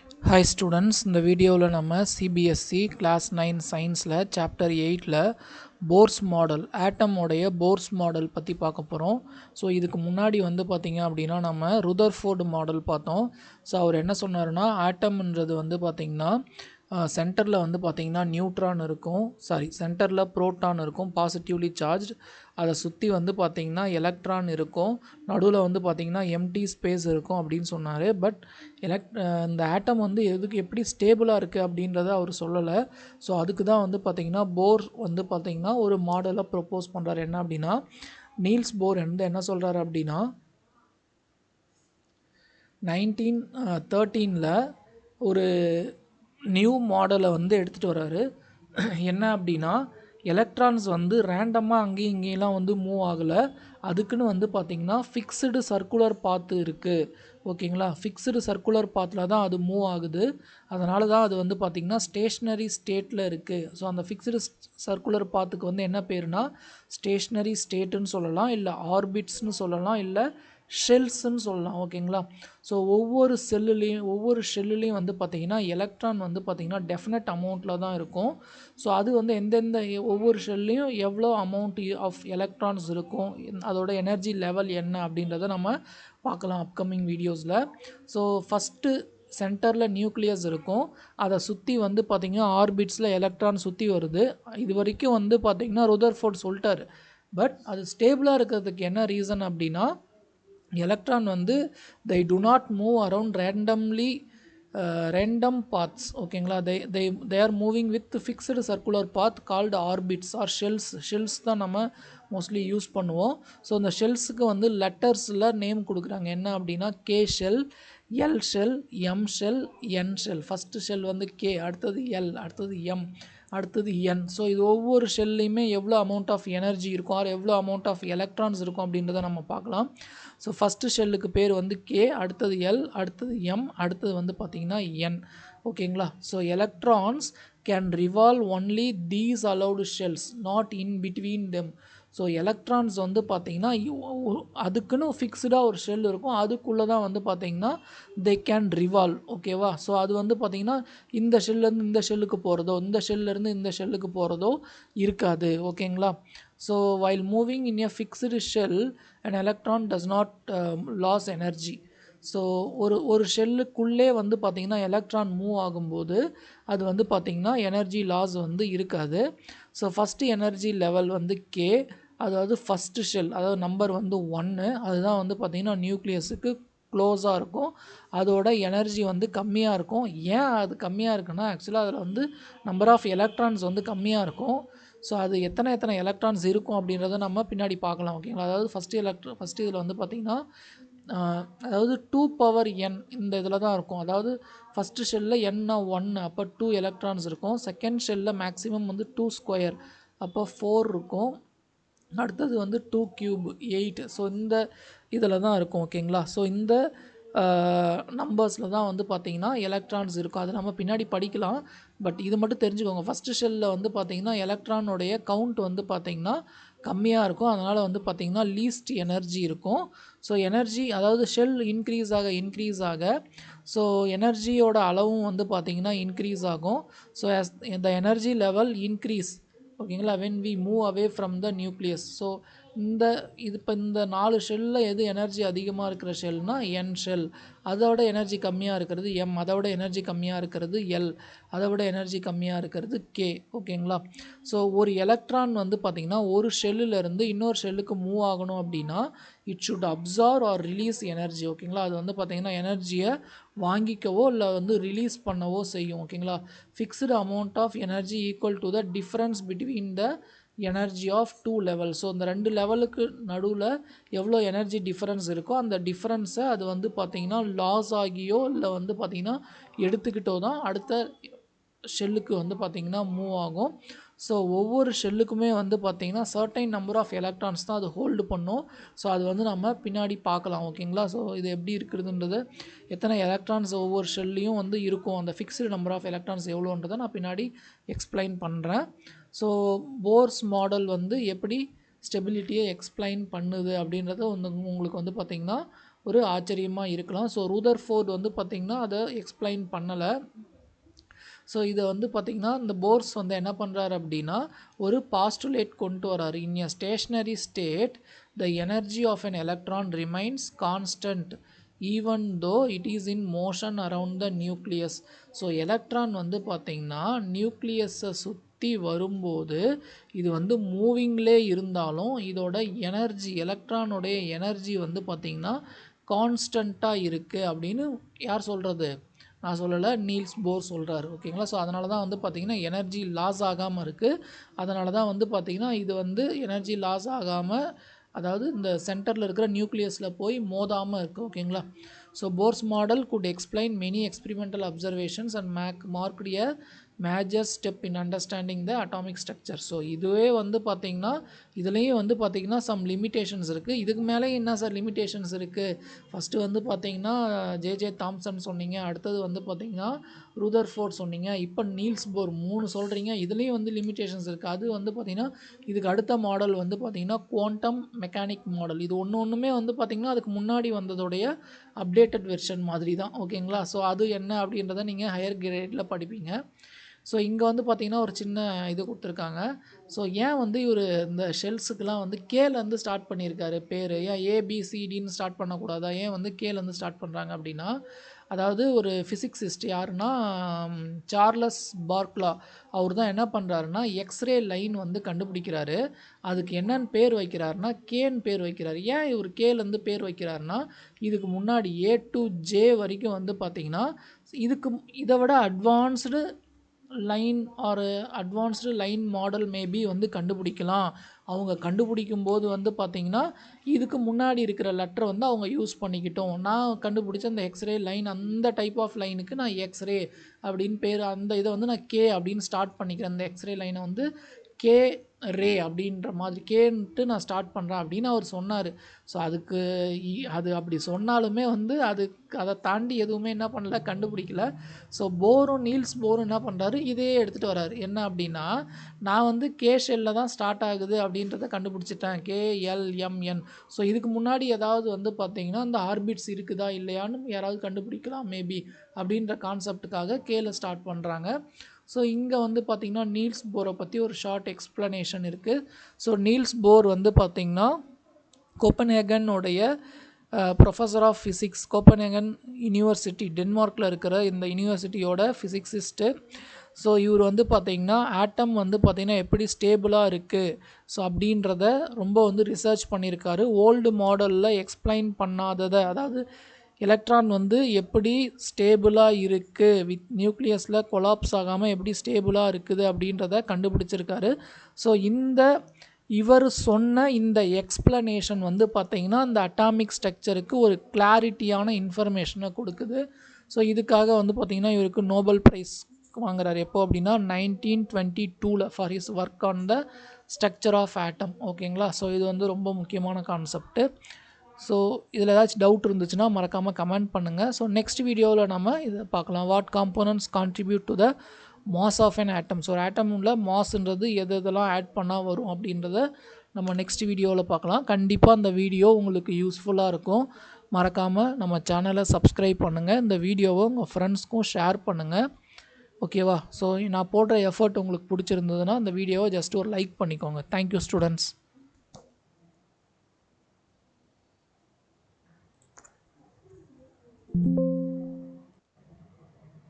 Hi students, இந்த வீடியோவில் நம்ம CBSE class 9 scienceல chapter 8ல போர்ஸ் மாடல் ஆட்டமோடைய போர்ஸ் மாடல் பற்றி பார்க்க போகிறோம். ஸோ இதுக்கு முன்னாடி வந்து பார்த்திங்க அப்படின்னா நம்ம ருதர்ஃபோர்டு மாடல் பார்த்தோம். ஸோ அவர் என்ன சொன்னார்னா ஆட்டம்ன்றது வந்து பார்த்திங்கன்னா சென்டரில் வந்து பார்த்திங்கன்னா நியூட்ரான் இருக்கும், சென்டரில் ப்ரோட்டான் இருக்கும் பாசிட்டிவ்லி சார்ஜ்டு, அதை சுற்றி வந்து பார்த்திங்கன்னா எலக்ட்ரான் இருக்கும், நடுவில் வந்து பார்த்திங்கன்னா எம்டி ஸ்பேஸ் இருக்கும் அப்படின்னு சொன்னார். பட் இந்த ஆட்டம் வந்து எப்படி ஸ்டேபிளாக இருக்குது அப்படின்றத அவர் சொல்லலை. ஸோ அதுக்கு தான் வந்து பார்த்திங்கன்னா போர் வந்து பார்த்திங்கன்னா ஒரு மாடலை ப்ரொப்போஸ் பண்ணுறாரு. என்ன அப்படின்னா நீல்ஸ் போர் வந்து என்ன சொல்கிறாரு அப்படின்னா 1913 ஒரு நியூ மாடலை வந்து எடுத்துகிட்டு வர்றாரு. என்ன அப்படின்னா எலக்ட்ரான்ஸ் வந்து ரேண்டமாக அங்கேயும் இங்கேயெல்லாம் வந்து மூவ் ஆகலை, அதுக்குன்னு வந்து பார்த்திங்கன்னா ஃபிக்ஸ்டு சர்க்குலர் பாத்து இருக்குது. ஓகேங்களா, ஃபிக்ஸ்டு சர்க்குலர் பாத்தில் தான் அது மூவ் ஆகுது. அதனால தான் அது வந்து பார்த்திங்கன்னா ஸ்டேஷ்னரி ஸ்டேட்டில் இருக்குது. ஸோ அந்த ஃபிக்ஸ்டு சர்க்குலர் பாத்துக்கு வந்து என்ன பேருனா ஸ்டேஷ்னரி ஸ்டேட்டுன்னு சொல்லலாம், இல்லை ஆர்பிட்ஸ்னு சொல்லலாம், இல்லை ஷெல்ஸ்ன்னு சொல்லலாம். ஓகேங்களா, ஸோ ஒவ்வொரு ஷெல்லுலேயும் வந்து பார்த்திங்கன்னா எலக்ட்ரான் வந்து பார்த்திங்கன்னா டெஃபினட் அமௌண்ட்டில் தான் இருக்கும். ஸோ அது வந்து எந்தெந்த ஒவ்வொரு ஷெல்லையும் எவ்வளோ அமௌண்ட் ஆஃப் எலக்ட்ரான்ஸ் இருக்கும், அதோட எனர்ஜி லெவல் என்ன அப்படின்றத நம்ம பார்க்கலாம் அப்கமிங் வீடியோஸில். ஸோ ஃபஸ்ட்டு சென்டரில் நியூக்ளியஸ் இருக்கும், அதை சுற்றி வந்து பார்த்திங்கன்னா ஆர்பிட்ஸில் எலக்ட்ரான் சுற்றி வருது. இது வரைக்கும் வந்து பார்த்திங்கன்னா ருதர்ஃபோர்ட் சொல்லிட்டார். பட் அது ஸ்டேபிளாக இருக்கிறதுக்கு என்ன ரீசன் அப்படின்னா எலக்ட்ரான் வந்து they do not move around random paths. ஓகேங்களா, they are moving with fixed circular path called orbits or shells தான் நம்ம மோஸ்ட்லி யூஸ் பண்ணுவோம். ஸோ இந்த ஷெல்ஸுக்கு வந்து லெட்டர்ஸில் நேம் கொடுக்குறாங்க. என்ன அப்படின்னா K shell, L shell, M shell, N shell. First shell வந்து கே, அடுத்தது எல், அடுத்தது எம், அடுத்தது என். ஸோ இது ஒவ்வொரு ஷெல்லையுமே எவ்வளோ அமௌண்ட் ஆஃப் எனர்ஜி இருக்கும், ஆர் எவ்வளோ அமௌண்ட் ஆஃப் எலக்ட்ரான்ஸ் இருக்கும் அப்படின்றத நம்ம பார்க்கலாம். ஸோ ஃபஸ்ட்டு ஷெல்லுக்கு பேர் வந்து கே, அடுத்தது எல், அடுத்தது எம், அடுத்தது வந்து பார்த்திங்கன்னா என். ஓகேங்களா, so electrons can revolve only these allowed shells, not in between them. So electrons வந்து பார்த்திங்கன்னா அதுக்குன்னு ஃபிக்ஸ்டாக ஒரு ஷெல் இருக்கும், அதுக்குள்ளே தான் வந்து பார்த்திங்கன்னா தே கேன் ரிவால்வ். ஓகேவா, ஸோ அது வந்து பார்த்திங்கன்னா இந்த ஷெல்லேருந்து இந்த ஷெல்லுக்கு போகிறதோ, இந்த ஷெல்லேருந்து இந்த ஷெல்லுக்கு போகிறதோ இருக்காது. ஓகேங்களா, so while moving in a fixed shell an electron does not lose energy. So ஒரு ஷெல்லுக்குள்ளே வந்து பார்த்திங்கன்னா எலக்ட்ரான் மூவ் ஆகும்போது அது வந்து பார்த்திங்கன்னா எனர்ஜி லாஸ் வந்து இருக்காது. ஸோ ஃபஸ்ட்டு எனர்ஜி லெவல் வந்து கே, அதாவது ஃபஸ்ட்டு ஷெல், அதாவது நம்பர் வந்து 1, அதுதான் வந்து பார்த்திங்கன்னா நியூக்ளியஸுக்கு க்ளோஸாக இருக்கும், அதோட எனர்ஜி வந்து கம்மியாக இருக்கும். ஏன் அது கம்மியாக இருக்குன்னா ஆக்சுவலாக அதில் வந்து நம்பர் ஆஃப் எலக்ட்ரான்ஸ் வந்து கம்மியாக இருக்கும். ஸோ அது எத்தனை எலக்ட்ரான்ஸ் இருக்கும் அப்படின்றத நம்ம பின்னாடி பார்க்கலாம். ஓகேங்களா, அதாவது ஃபஸ்ட்டு இதில் வந்து பார்த்திங்கன்னா அதாவது 2n இந்த இதில் தான் இருக்கும். அதாவது ஃபஸ்ட்டு ஷெல்லில் என்ன 1, அப்போ 2 எலக்ட்ரான்ஸ் இருக்கும். செகண்ட் ஷெல்லில் மேக்ஸிமம் வந்து 2 அப்போ 4 இருக்கும். அடுத்தது வந்து 2³ 8. ஸோ இந்த இதில் தான் இருக்கும். ஓகேங்களா, ஸோ இந்த நம்பர்ஸில் தான் வந்து பார்த்திங்கன்னா எலக்ட்ரான்ஸ் இருக்கும். அது நம்ம பின்னாடி படிக்கலாம். பட் இது மட்டும் தெரிஞ்சுக்கோங்க, ஃபஸ்ட்டு ஷெல்லில் வந்து பார்த்திங்கன்னா எலக்ட்ரானுடைய கவுண்ட் வந்து பார்த்திங்கன்னா கம்மியாக இருக்கும், அதனால் வந்து பார்த்திங்கன்னா லீஸ்ட் எனர்ஜி இருக்கும். ஸோ எனர்ஜி, அதாவது ஷெல் இன்க்ரீஸ் ஆக ஸோ எனர்ஜியோட அளவும் வந்து பார்த்திங்கன்னா இன்க்ரீஸ் ஆகும். So the energy level increase. ஓகேங்களா, when we move away from the nucleus. So இப்போ இந்த 4 ஷெல்லில் எது எனர்ஜி அதிகமாக இருக்கிற ஷெல்னா என் ஷெல், அதோட எனர்ஜி கம்மியாக இருக்கிறது எம், அதோட எனர்ஜி கம்மியாக இருக்கிறது எல், அதோட எனர்ஜி கம்மியாக இருக்கிறது கே. ஓகேங்களா, ஸோ ஒரு எலக்ட்ரான் வந்து பார்த்திங்கன்னா ஒரு ஷெல்லிருந்து இன்னொரு ஷெல்லுக்கு மூவ் ஆகணும் அப்படின்னா it should absorb or release energy. ஓகேங்களா, அது வந்து பார்த்திங்கன்னா எனர்ஜியை வாங்கிக்கவோ இல்லை வந்து ரிலீஸ் பண்ணவோ செய்யும். ஓகேங்களா, fixed amount of energy equal to the difference between the energy of 2 level. So இந்த 2 லெவலுக்கு நடுவில் எவ்வளோ எனர்ஜி டிஃப்ரென்ஸ் இருக்கோ அந்த டிஃப்ரென்ஸை அது வந்து பார்த்திங்கன்னா லாஸ் ஆகியோ இல்லை வந்து பார்த்திங்கன்னா எடுத்துக்கிட்டோ தான் அடுத்த ஷெல்லுக்கு வந்து பார்த்திங்கன்னா மூவ் ஆகும். ஸோ ஒவ்வொரு ஷெல்லுக்குமே வந்து பார்த்திங்கன்னா சர்டைன் நம்பர் ஆஃப் எலக்ட்ரான்ஸ் தான் அது ஹோல்டு பண்ணும். ஸோ அது வந்து நம்ம பின்னாடி பார்க்கலாம். ஓகேங்களா, ஸோ இது எப்படி இருக்குதுன்றது, எத்தனை எலக்ட்ரான்ஸ் ஒவ்வொரு ஷெல்லையும் வந்து இருக்கும், அந்த ஃபிக்ஸ்டு நம்பர் ஆஃப் எலக்ட்ரான்ஸ் எவ்வளோன்றதை நான் பின்னாடி எக்ஸ்பிளைன் பண்ணுறேன். ஸோ போர்ஸ் மாடல் வந்து எப்படி ஸ்டெபிலிட்டியை எக்ஸ்பிளைன் பண்ணுது அப்படின்றது உங்களுக்கு வந்து பார்த்திங்கன்னா ஒரு ஆச்சரியமாக இருக்கலாம். ஸோ ரூதர்ஃபோர்ட் வந்து பார்த்திங்கன்னா அதை எக்ஸ்பிளைன் பண்ணலை. ஸோ இதை வந்து பார்த்திங்கன்னா இந்த போர்ஸ் வந்து என்ன பண்ணுறாரு அப்படின்னா ஒரு பாஸ்டுலேட் கொண்டு வராரு. In a stationary state the energy of an electron remains constant even though it is in motion around the nucleus. So electron வந்து பார்த்திங்கன்னா நியூக்ளியஸை சுற்றி வரும்போது இது வந்து மூவிங்லே இருந்தாலும் இதோட எனர்ஜி எலக்ட்ரானுடைய எனர்ஜி வந்து பார்த்திங்கன்னா கான்ஸ்டண்ட்டாக இருக்குது அப்படின்னு யார் சொல்கிறது? நான் சொல்லலை, நீல்ஸ் போர் சொல்கிறாரு. ஓகேங்களா? ஸோ அதனால தான் வந்து பார்த்திங்கன்னா எனர்ஜி லாஸ் ஆகாமல் இருக்குது. அதனால தான் வந்து பார்த்திங்கன்னா இது வந்து எனர்ஜி லாஸ் ஆகாமல், அதாவது இந்த சென்டரில் இருக்கிற நியூக்ளியஸில் போய் மோதாமல் இருக்குது. ஓகேங்களா? So force model good explain many experimental observations and marked a major step in understanding the atomic structure. So இதுவே வந்து பார்த்திங்கன்னா இதுலேயும் வந்து பார்த்திங்கன்னா சம் லிமிட்டேஷன்ஸ் இருக்குது. இதுக்கு மேலே என்ன சார் லிமிட்டேஷன்ஸ் இருக்குது? ஃபஸ்ட்டு வந்து பார்த்திங்கன்னா ஜே தாம்சன் சொன்னீங்க, அடுத்தது வந்து பார்த்திங்கன்னா ரூதர்ஃபோர்ட் சொன்னீங்க, இப்போ நீல்ஸ் போர் 3 சொல்கிறீங்க. இதுலேயும் வந்து லிமிட்டேஷன்ஸ் இருக்குது. அது வந்து பார்த்திங்கன்னா இதுக்கு அடுத்த மாடல் வந்து பார்த்திங்கன்னா குவாண்டம் மெக்கானிக் மாடல். இது ஒன்றுமே வந்து பார்த்திங்கன்னா அதுக்கு முன்னாடி வந்ததோடைய அப்டேட்டட் வெர்ஷன் மாதிரி தான். ஓகேங்களா? ஸோ அது என்ன அப்படின்றத நீங்கள் ஹையர் கிரேடில் படிப்பீங்க. ஸோ இங்கே வந்து பார்த்திங்கன்னா ஒரு சின்ன இது கொடுத்துருக்காங்க. ஸோ ஏன் வந்து இவர் இந்த ஷெல்ஸுக்கெலாம் வந்து கேலேருந்து ஸ்டார்ட் பண்ணியிருக்காரு பேர்? ஏன் ஏபிசிடின்னு ஸ்டார்ட் பண்ணக்கூடாதா? ஏன் வந்து கேலேருந்து ஸ்டார்ட் பண்ணுறாங்க அப்படின்னா, அதாவது ஒரு ஃபிசிக்ஸிஸ்ட் யாருன்னா சார்லஸ் பார்க்லா, அவர் தான் என்ன பண்ணுறாருன்னா எக்ஸ்ரே லைன் வந்து கண்டுபிடிக்கிறாரு. அதுக்கு என்னன்னு பேர் வைக்கிறாருன்னா கேன்னு பேர் வைக்கிறாரு. ஏன் இவர் கேலேருந்து பேர் வைக்கிறாருன்னா, இதுக்கு முன்னாடி A to J வரைக்கும் வந்து பார்த்திங்கன்னா இதை விட advanced line or advanced line model maybe வந்து கண்டுபிடிக்கலாம். அவங்க கண்டுபிடிக்கும் போது வந்து பார்த்திங்கன்னா இதுக்கு முன்னாடி இருக்கிற லெட்டரை வந்து அவங்க யூஸ் பண்ணிக்கிட்டோம். நான் கண்டுபிடிச்ச அந்த எக்ஸ்ரே லைன், அந்த டைப் ஆஃப் லைனுக்கு நான் எக்ஸ்ரே அப்படின்னு பேர், அந்த இதை வந்து நான் கே அப்படின்னு ஸ்டார்ட் பண்ணிக்கிறேன். அந்த எக்ஸ்ரே லைனை வந்து கே ரே அப்படின்ற மாதிரி கேன்ட்டு நான் ஸ்டார்ட் பண்ணுறேன் அப்படின்னு அவர் சொன்னார். ஸோ அதுக்கு அது அப்படி சொன்னாலுமே வந்து அதை தாண்டி எதுவுமே என்ன பண்ணல, கண்டுபிடிக்கல. ஸோ நீல்ஸ் போரும் என்ன பண்ணுறாரு, இதே எடுத்துகிட்டு வராரு. என்ன அப்படின்னா, நான் வந்து கே ஷெல்லில் தான் ஸ்டார்ட் ஆகுது அப்படின்றத கண்டுபிடிச்சிட்டேன், KLMN. ஸோ இதுக்கு முன்னாடி ஏதாவது வந்து பார்த்திங்கன்னா இந்த ஆர்பிட்ஸ் இருக்குதா இல்லையான்னு யாராவது கண்டுபிடிக்கலாம் மேபி அப்படின்ற கான்செப்டுக்காக கேல ஸ்டார்ட் பண்ணுறாங்க. ஸோ இங்கே வந்து பார்த்திங்கன்னா நீல்ஸ் போரை பற்றி ஒரு ஷார்ட் எக்ஸ்ப்ளனேஷன் இருக்குது. ஸோ நீல்ஸ் போர் வந்து பார்த்திங்கன்னா கோப்பன்ஹேகனுடைய professor of physics, Copenhagen university டென்மார்க்கில் இருக்கிற இந்த யூனிவர்சிட்டியோட ஃபிசிக்ஸிஸ்ட்டு. ஸோ இவர் வந்து பார்த்திங்கன்னா ஆட்டம் வந்து பார்த்திங்கன்னா எப்படி ஸ்டேபிளாக இருக்குது ஸோ அப்படின்றத ரொம்ப வந்து ரிசர்ச் பண்ணியிருக்காரு. ஓல்டு மாடலில் எக்ஸ்பிளைன் பண்ணாததை, அதாவது எலக்ட்ரான் வந்து எப்படி ஸ்டேபிளாக இருக்குது, வித் நியூக்ளியஸில் கொலாப்ஸ் ஆகாமல் எப்படி ஸ்டேபிளாக இருக்குது அப்படின்றத கண்டுபிடிச்சிருக்காரு. ஸோ இவர் சொன்ன இந்த எக்ஸ்ப்ளனேஷன் வந்து பார்த்திங்கன்னா அந்த அட்டாமிக் ஸ்ட்ரக்சருக்கு ஒரு கிளாரிட்டியான இன்ஃபர்மேஷனை கொடுக்குது. ஸோ இதுக்காக வந்து பார்த்திங்கன்னா இவருக்கு நோபல் ப்ரைஸ் வாங்குறாரு. எப்போ அப்படின்னா 1922 for his work on the structure of atom. ஓகேங்களா? ஸோ இது வந்து ரொம்ப முக்கியமான கான்செப்ட்டு. ஸோ இதில் ஏதாச்சும் டவுட் இருந்துச்சுன்னா மறக்காமல் கமெண்ட் பண்ணுங்கள். ஸோ நெக்ஸ்ட் வீடியோவில் நம்ம இதை பார்க்கலாம். What components contribute to the mass of an atom. So ஒரு ஆட்டமில் மாஸ்ன்றது எதெல்லாம் ஆட் பண்ணால் வரும் அப்படின்றத நம்ம நெக்ஸ்ட் வீடியோவில் பார்க்கலாம். கண்டிப்பாக அந்த வீடியோ உங்களுக்கு யூஸ்ஃபுல்லாக இருக்கும். மறக்காமல் நம்ம சேனலை சப்ஸ்கிரைப் பண்ணுங்கள். இந்த வீடியோவை உங்கள் ஃப்ரெண்ட்ஸ்க்கும் ஷேர் பண்ணுங்கள். ஓகேவா? ஸோ நான் போடுற எஃபர்ட் உங்களுக்கு பிடிச்சிருந்ததுன்னா இந்த வீடியோவை ஜஸ்ட் ஒரு லைக் பண்ணிக்கோங்க. Thank you students.